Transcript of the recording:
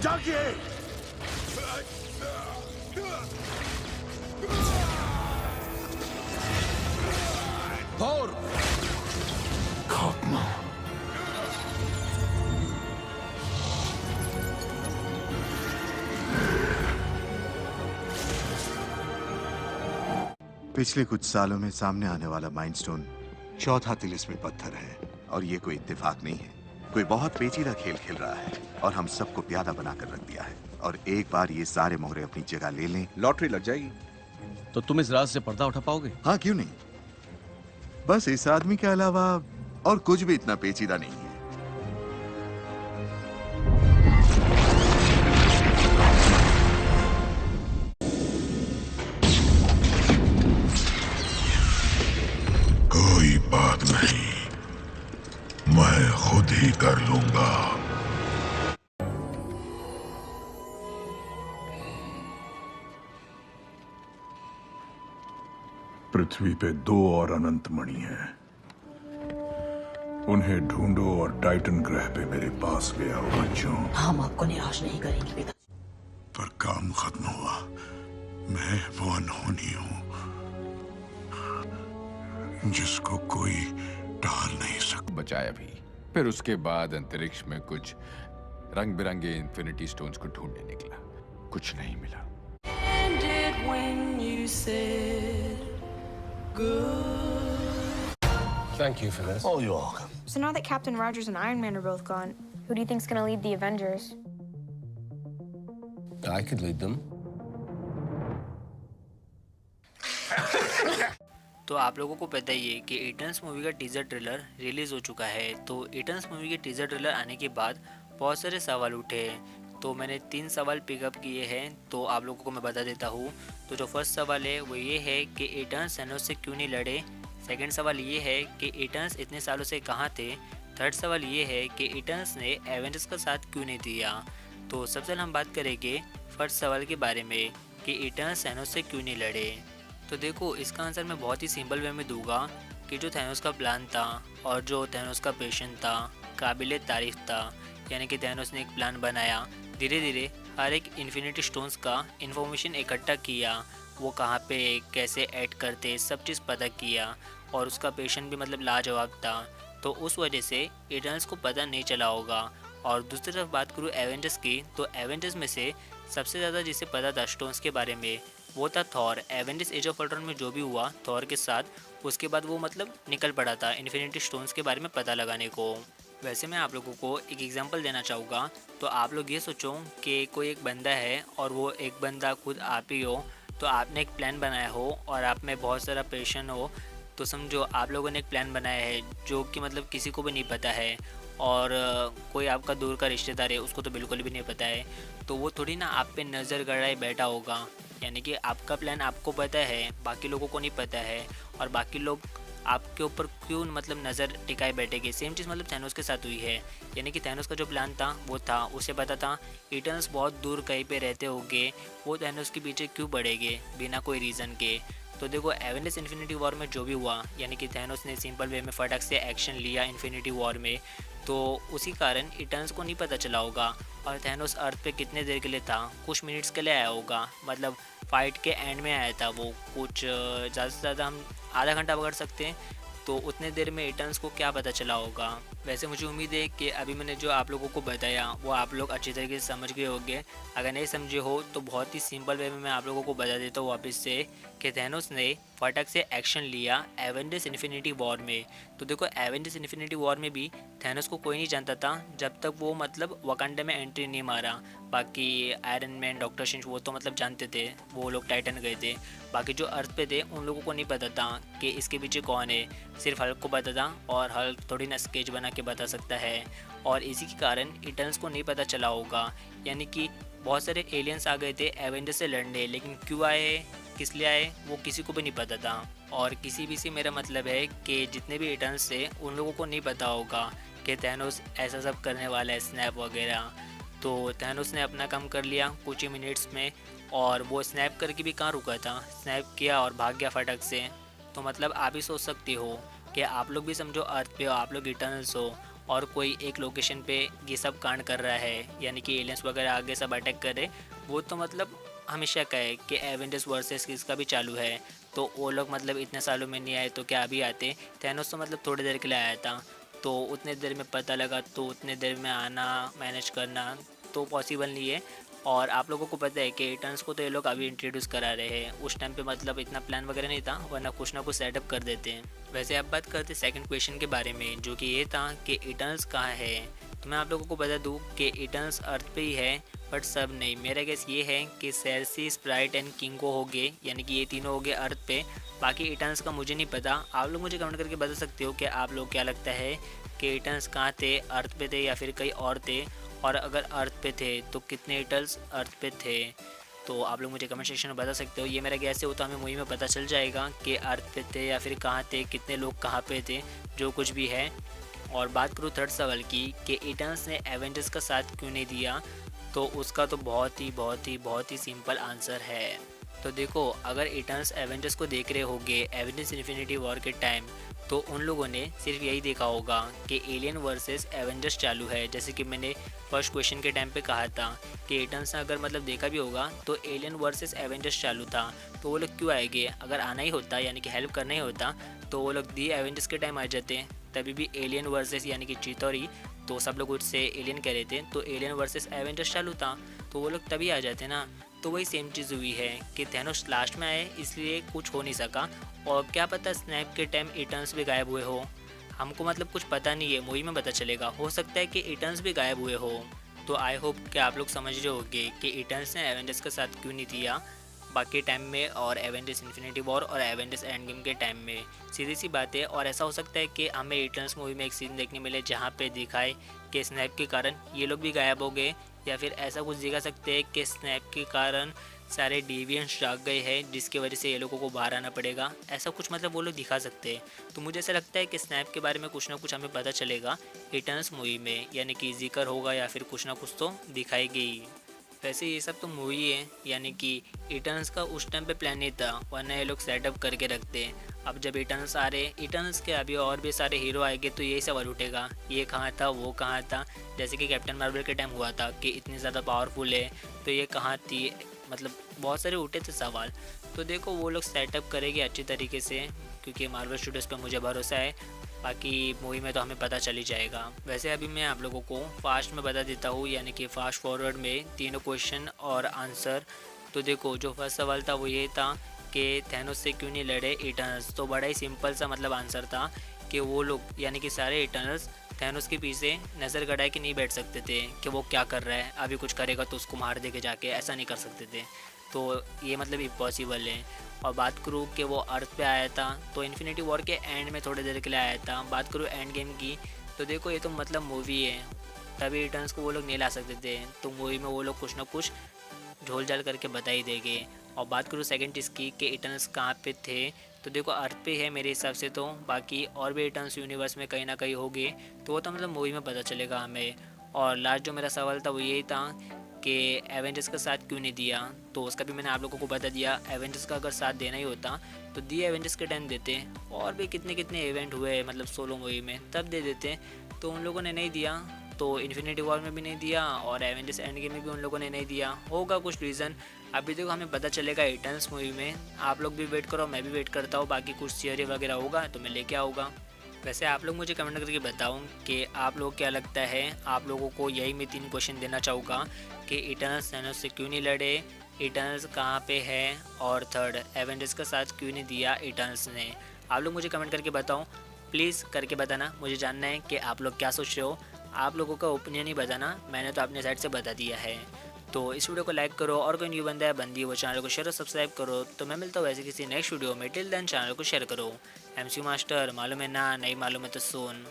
जागिए। थोर, खत्म। पिछले कुछ सालों में सामने आने वाला माइंडस्टोन चौथा तिलिस्मी पत्थर है, और ये कोई इत्तेफाक नहीं है। कोई बहुत पेचीदा खेल खेल रहा है और हम सबको प्यादा बनाकर रख दिया है। और एक बार ये सारे मोहरे अपनी जगह ले लें, लॉटरी लग जाएगी। तो तुम इस राज से पर्दा उठा पाओगे? हाँ क्यों नहीं। बस इस आदमी के अलावा और कुछ भी इतना पेचीदा नहीं है। कोई बात नहीं, मैं खुद ही कर लूंगा। पृथ्वी पे 2 और अनंत मणि हैं। उन्हें ढूंढो और टाइटन ग्रह पे मेरे पास ले आओ बच्चों। हम आपको निराश नहीं करेंगे पिता। पर काम खत्म हुआ। मैं वो अनहोनी हूं जिसको कोई टाल नहीं सकता। बचाया भी, फिर उसके बाद अंतरिक्ष में कुछ रंग बिरंगे इन्फिनिटी स्टोन्स को ढूंढने निकला, कुछ नहीं मिला। Thank you for this. Oh, you're welcome. So now that Captain Rogers and Iron Man are both gone, who do you think's gonna lead the Avengers? I could lead them. तो आप लोगों को पता ही है कि इटर्न्स मूवी का teaser trailer release हो चुका है। तो इटर्न्स मूवी के टीजर ट्रेलर आने के बाद बहुत सारे सवाल उठे हैं। तो मैंने 3 सवाल पिकअप किए हैं, तो आप लोगों को मैं बता देता हूँ। तो जो फर्स्ट सवाल है वो ये है कि इटर्न्स थैनोस से क्यों नहीं लड़े। सेकंड सवाल ये है कि इटर्न्स इतने सालों से कहाँ थे। थर्ड सवाल ये है कि इटर्न्स ने एवेंजर्स का साथ क्यों नहीं दिया। तो सबसे पहले हम बात करेंगे फर्स्ट सवाल के बारे में कि इटर्न्स थैनोस से क्यों नहीं लड़े। तो देखो, इसका आंसर मैं बहुत ही सिंपल वे में दूंगा कि जो थैनोस का प्लान था और जो थैनोस का पेशेंस था काबिल तारीफ था। यानी कि थैनोस ने एक प्लान बनाया, धीरे धीरे हर एक इन्फिनिटी स्टोन्स का इन्फॉर्मेशन इकट्ठा किया, वो कहाँ पे कैसे ऐड करते सब चीज़ पता किया, और उसका पेशेंस भी मतलब लाजवाब था। तो उस वजह से इटर्नल्स को पता नहीं चला होगा। और दूसरी तरफ बात करूँ एवेंजर्स की, तो एवेंजर्स में से सबसे ज़्यादा जिसे पता था स्टोन्स के बारे में वो था Thor. Avengers Age of Ultron में जो भी हुआ थॉर के साथ, उसके बाद वो मतलब निकल पड़ा था इन्फिनिटी स्टोन्स के बारे में पता लगाने को। वैसे मैं आप लोगों को एक एग्जांपल देना चाहूँगा। तो आप लोग ये सोचो कि कोई एक बंदा है और वो एक बंदा खुद आप ही हो। तो आपने एक प्लान बनाया हो और आप में बहुत सारा पेशेंस हो। तो समझो आप लोगों ने एक प्लान बनाया है जो कि मतलब किसी को भी नहीं पता है, और कोई आपका दूर का रिश्तेदार है उसको तो बिल्कुल भी नहीं पता है। तो वो थोड़ी ना आप पे नज़र गड़ाए बैठा होगा। यानी कि आपका प्लान आपको पता है, बाकी लोगों को नहीं पता है, और बाकी लोग आपके ऊपर क्यों मतलब नज़र टिकाए बैठेंगे। सेम चीज़ मतलब थैनोस के साथ हुई है। यानी कि थैनोस का जो प्लान था वो था, उसे पता था इटर्नल्स बहुत दूर कहीं पे रहते होंगे, वो थैनोस के पीछे क्यों बढ़ेंगे बिना कोई रीज़न के। तो देखो एवेंजर्स इन्फिनिटी वॉर में जो भी हुआ, यानी कि थैनोस ने सिंपल वे में फटाक से एक्शन लिया इन्फिनिटी वॉर में, तो उसी कारण इटर्नल्स को नहीं पता चला होगा। और थैनोस अर्थ पे कितने देर के लिए था, कुछ मिनट्स के लिए आया होगा, मतलब फाइट के एंड में आया था वो। कुछ ज़्यादा से ज़्यादा हम आधा घंटा पकड़ सकते हैं। तो उतने देर में इटर्नल्स को क्या पता चला होगा। वैसे मुझे उम्मीद है कि अभी मैंने जो आप लोगों को बताया वो आप लोग अच्छी तरीके से समझ गए होंगे। अगर नहीं समझे हो तो बहुत ही सिंपल वे में मैं आप लोगों को बता देता हूँ वापस से कि थैनोस ने फटक से एक्शन लिया एवेंजर्स इन्फिनिटी वॉर में। तो देखो एवेंजर्स इन्फिनिटी वॉर में भी थैनोस को कोई नहीं जानता था जब तक वो मतलब वकांडा में एंट्री नहीं मारा। बाकी आयरन मैन, डॉक्टर स्ट्रेंज वो तो मतलब जानते थे, वो लोग टाइटन गए थे। बाकी जो अर्थ पे थे उन लोगों को नहीं पता था कि इसके पीछे कौन है, सिर्फ हल्क को पता था, और हल्क थोड़ी ना स्केच बना के बता सकता है। और इसी के कारण इटर्नल्स को नहीं पता चला होगा। यानी कि बहुत सारे एलियंस आ गए थे एवेंजर्स से लड़ने, लेकिन क्यों आए, किस लिए आए, वो किसी को भी नहीं पता था। और किसी भी से मेरा मतलब है कि जितने भी इटर्नल्स थे उन लोगों को नहीं पता होगा कि थैनोस ऐसा सब करने वाला है, स्नैप वगैरह। तो थैनोस ने अपना काम कर लिया कुछ ही मिनट्स में, और वो स्नैप करके भी कहाँ रुका था, स्नैप किया और भाग गया फटक से। तो मतलब आप ही सोच सकते हो कि आप लोग भी समझो अर्थ पे हो, आप लोग इटर्नल्स हो, और कोई एक लोकेशन पे ये सब कांड कर रहा है, यानी कि एलियंस वगैरह आगे सब अटैक कर रहे, वो तो मतलब हमेशा का है कि एवेंजर्स वर्सेस किसका भी चालू है। तो वो लोग मतलब इतने सालों में नहीं आए तो क्या अभी आते। थैनोस तो मतलब थोड़ी देर के लिए आया था, तो उतने देर में पता लगा, तो उतने देर में आना मैनेज करना तो पॉसिबल नहीं है। और आप लोगों को पता है कि इटर्न्स को तो ये लोग अभी इंट्रोड्यूस करा रहे हैं, उस टाइम पे मतलब इतना प्लान वगैरह नहीं था, वरना कुछ ना कुछ सेटअप कर देते हैं। वैसे अब बात करते हैं सेकंड क्वेश्चन के बारे में, जो कि ये था कि इटर्न्स कहाँ है। तो मैं आप लोगों को बता दूं कि इटर्न्स अर्थ पे ही है, बट सब नहीं। मेरा गेस ये है कि सेर्सी, स्प्राइट एंड किंगो हो गए, यानी कि ये तीनों हो गए अर्थ पे। बाकी इटर्न्स का मुझे नहीं पता, आप लोग मुझे कमेंट करके बता सकते हो कि आप लोग क्या लगता है कि इटर्न्स कहाँ थे, अर्थ पे थे या फिर कहीं और थे, और अगर अर्थ पे थे तो कितने इटर्न्स अर्थ पे थे। तो आप लोग मुझे कमेंट सेक्शन में बता सकते हो। ये मेरा गैस है, वो तो हमें मूवी में पता चल जाएगा कि अर्थ पे थे या फिर कहाँ थे, कितने लोग कहाँ पे थे, जो कुछ भी है। और बात करूँ थर्ड सवाल की कि इटर्न्स ने एवेंजर्स का साथ क्यों नहीं दिया, तो उसका तो बहुत ही सिंपल आंसर है। तो देखो, अगर इटर्न्स एवेंजर्स को देख रहे होंगे एवेंजर्स इन्फिनिटी वॉर के टाइम, तो उन लोगों ने सिर्फ यही देखा होगा कि एलियन वर्सेस एवेंजर्स चालू है। जैसे कि मैंने फर्स्ट क्वेश्चन के टाइम पे कहा था कि इटर्न्स ने अगर मतलब देखा भी होगा तो एलियन वर्सेस एवेंजर्स चालू था, तो वो लोग क्यों आएंगे। अगर आना ही होता यानी कि हेल्प करना ही होता तो वो लोग दी एवेंजर्स के टाइम आ जाते। तभी भी एलियन वर्सेस यानी कि चितौरी, तो सब लोग उससे एलियन कह रहे थे, तो एलियन वर्सेस एवेंजर्स चालू था, तो वो लोग तभी आ जाते ना। तो वही सेम चीज़ हुई है कि थैनोस लास्ट में आए इसलिए कुछ हो नहीं सका। और क्या पता स्नैप के टाइम इटर्न्स भी गायब हुए हो, हमको मतलब कुछ पता नहीं है, मूवी में पता चलेगा। हो सकता है कि इटर्न्स भी गायब हुए हो। तो आई होप कि आप लोग समझ रहे होंगे कि इटर्न्स ने एवेंजर्स के साथ क्यों नहीं दिया बाकी टाइम में, और एवेंजर्स इन्फिनिटी वॉर और एवेंजर्स एंड गेम के टाइम में। सीधी सी बात है। और ऐसा हो सकता है कि हमें इटर्न्स मूवी में एक सीन देखने मिले जहाँ पे दिखाए कि स्नैप के कारण ये लोग भी गायब हो गए, या फिर ऐसा कुछ दिखा सकते हैं कि स्नैप के कारण सारे डिवियंस जाग गए हैं, जिसकी वजह से ये लोगों को बाहर आना पड़ेगा। ऐसा कुछ मतलब वो लोग दिखा सकते हैं। तो मुझे ऐसा लगता है कि स्नैप के बारे में कुछ ना कुछ हमें पता चलेगा इटर्न्स मूवी में, यानी कि जिक्र होगा या फिर कुछ ना कुछ तो दिखाएगी। वैसे ये सब तो मूवी है, यानी कि इटर्न्स का उस टाइम पे प्लान नहीं था, वरना ये लोग सेटअप करके रखते हैं। अब जब इटर्न्स आ रहे, इटर्न्स के अभी और भी सारे हीरो आएंगे, तो यही सवाल उठेगा ये कहाँ था, वो कहाँ था। जैसे कि कैप्टन मार्वल के टाइम हुआ था कि इतनी ज़्यादा पावरफुल है तो ये कहाँ थी, मतलब बहुत सारे उठे थे सवाल। तो देखो वो लोग सेटअप करेंगे अच्छी तरीके से, क्योंकि मार्वल स्टूडियोज़ पे मुझे भरोसा है। बाकी मूवी में तो हमें पता चल ही जाएगा। वैसे अभी मैं आप लोगों को फास्ट में बता देता हूँ, यानी कि फास्ट फॉरवर्ड में तीनों क्वेश्चन और आंसर। तो देखो, जो फर्स्ट सवाल था वो ये था कि थैनोस से क्यों नहीं लड़े इटर्नल्स। तो बड़ा ही सिंपल सा मतलब आंसर था कि वो लोग यानी कि सारे इटर्नल्स थैनोस के पीछे नज़र गड़ाए कि नहीं बैठ सकते थे कि वो क्या कर रहा है, अभी कुछ करेगा तो उसको मार दे के जाके, ऐसा नहीं कर सकते थे। तो ये मतलब इम्पॉसिबल है। और बात करूँ कि वो अर्थ पे आया था, तो इन्फिनिटी वॉर के एंड में थोड़ी देर के लिए आया था। बात करूँ एंड गेम की, तो देखो ये तो मतलब मूवी है, तभी रिटर्न्स को वो लोग नहीं ला सकते थे, तो मूवी में वो लोग कुछ ना कुछ झोल झाल करके बता ही देंगे। और बात करूँ सेकंड चीज़ की कि इटर्नल्स कहाँ पे थे, तो देखो अर्थ पे है मेरे हिसाब से। तो बाकी और भी इटर्नल्स यूनिवर्स में कहीं ना कहीं होंगे, तो वो तो मतलब मूवी में पता चलेगा हमें। और लास्ट जो मेरा सवाल था वो यही था कि एवेंजर्स का साथ क्यों नहीं दिया, तो उसका भी मैंने आप लोगों को बता दिया। एवेंजर्स का अगर साथ देना ही होता तो दी एवेंजर्स के टाइम देते, और भी कितने कितने इवेंट हुए मतलब सोलो मूवी में, तब दे देते। तो उन लोगों ने नहीं दिया, तो इन्फिनिटी वॉर में भी नहीं दिया और एवेंजर्स एंड गेम में भी उन लोगों ने नहीं दिया। होगा कुछ रीज़न, अभी देखो हमें पता चलेगा इटर्नल्स मूवी में। आप लोग भी वेट करो, मैं भी वेट करता हूँ। बाकी कुछ थियरी वगैरह होगा तो मैं लेके आऊँगा। वैसे आप लोग मुझे कमेंट करके बताओ कि आप लोग क्या लगता है। आप लोगों को यही मैं 3 क्वेश्चन देना चाहूँगा कि इटर्नल्स थैनोस से क्यों नहीं लड़े, इटर्नल्स कहाँ पे है, और थर्ड एवेंजर्स का साथ क्यों नहीं दिया इटर्नल्स ने। आप लोग मुझे कमेंट करके बताओ, प्लीज़ करके बताना। मुझे जानना है कि आप लोग क्या सोच रहे हो, आप लोगों का ओपिनियन ही बताना, मैंने तो अपने साइड से बता दिया है। तो इस वीडियो को लाइक करो, और कोई न्यू बंदा है बंदी वो चैनल को शेयर और सब्सक्राइब करो। तो मैं मिलता हूँ ऐसे किसी नेक्स्ट वीडियो में। टिल देन चैनल को शेयर करो। MC मास्टर, मालूम है ना, नहीं मालूम है तो सुन।